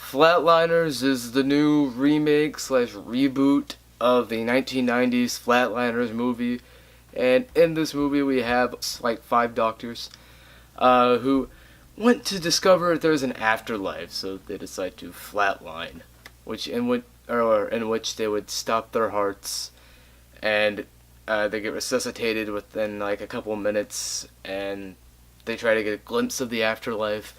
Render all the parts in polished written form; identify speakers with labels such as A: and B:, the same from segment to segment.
A: Flatliners is the new remake slash reboot of the 1990s Flatliners movie, and in this movie we have like 5 doctors who went to discover if there's an afterlife, so they decide to flatline, in which they would stop their hearts, and they get resuscitated within like a couple minutes, and they try to get a glimpse of the afterlife,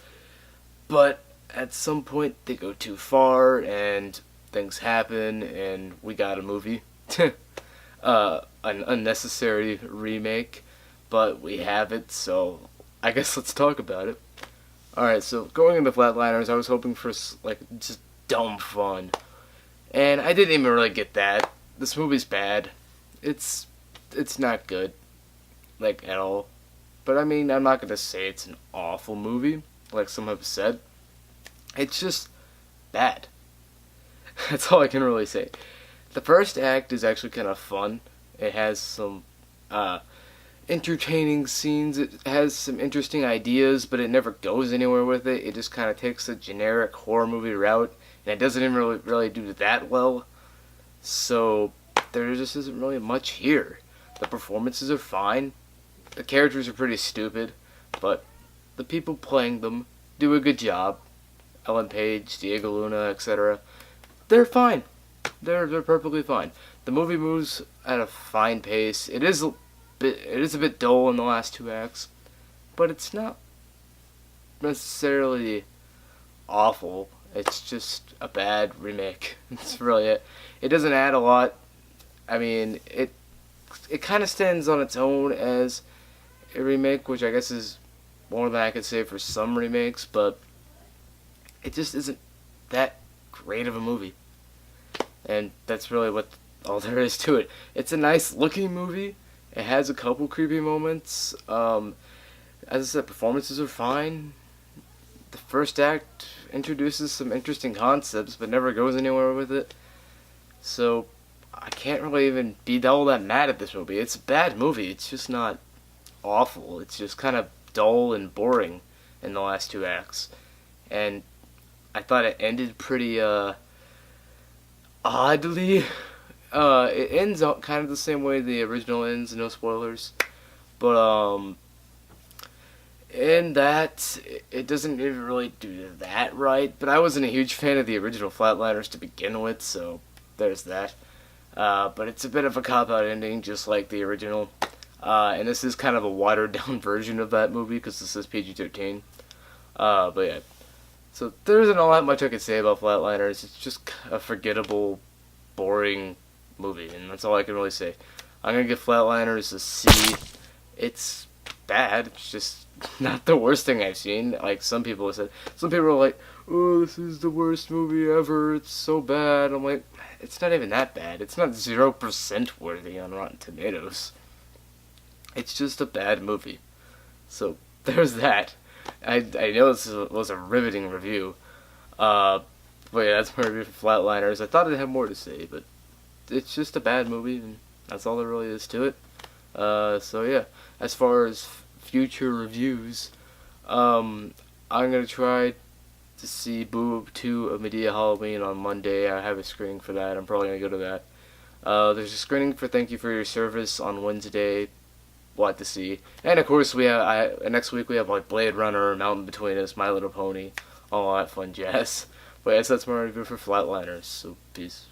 A: but at some point they go too far and things happen, and we got a movie. An unnecessary remake, but we have it, so I guess let's talk about it. Alright, so going into Flatliners, I was hoping for like just dumb fun, and I didn't even really get that. This movie's bad. It's not good, like, at all. But I mean, I'm not gonna say it's an awful movie, like some have said. It's just bad. That's all I can really say. The first act is actually kind of fun. It has some entertaining scenes. It has some interesting ideas, but it never goes anywhere with it. It just kind of takes a generic horror movie route, and it doesn't even really do that well. So there just isn't really much here. The performances are fine. The characters are pretty stupid, but the people playing them do a good job. Ellen Page, Diego Luna, etc. They're fine. They're perfectly fine. The movie moves at a fine pace. It is a bit dull in the last 2 acts, but it's not necessarily awful. It's just a bad remake. That's really it. It doesn't add a lot. I mean, it kind of stands on its own as a remake, which I guess is more than I could say for some remakes, but it just isn't that great of a movie. And that's really all there is to it. It's a nice looking movie. It has a couple creepy moments. As I said, performances are fine. The first act introduces some interesting concepts, but never goes anywhere with it. So I can't really even be all that mad at this movie. It's a bad movie. It's just not awful. It's just kind of dull and boring in the last 2 acts. And I thought it ended pretty oddly. It ends out kind of the same way the original ends, no spoilers. But in that, it doesn't even really do that right. But I wasn't a huge fan of the original Flatliners to begin with, so there's that. But it's a bit of a cop-out ending, just like the original. And this is kind of a watered-down version of that movie, because this is PG-13. But yeah. So there isn't all that much I could say about Flatliners. It's just a forgettable, boring movie, and that's all I can really say. I'm gonna give Flatliners a C. It's bad. It's just not the worst thing I've seen. Like some people have said. Some people are like, "Oh, this is the worst movie ever. It's so bad." I'm like, it's not even that bad. It's not 0% worthy on Rotten Tomatoes. It's just a bad movie. So there's that. I know this was a riveting review. But yeah, that's my review for Flatliners. I thought I'd have more to say, but it's just a bad movie, and that's all there really is to it. So yeah, as far as future reviews, I'm gonna try to see Boob 2 of Medea Halloween on Monday. I have a screening for that. I'm probably gonna go to that. There's a screening for Thank You for Your Service on Wednesday. We'll have to see. And of course, next week we have like Blade Runner, Mountain Between Us, My Little Pony, all that fun jazz. But yes, that's my review for Flatliners. So peace.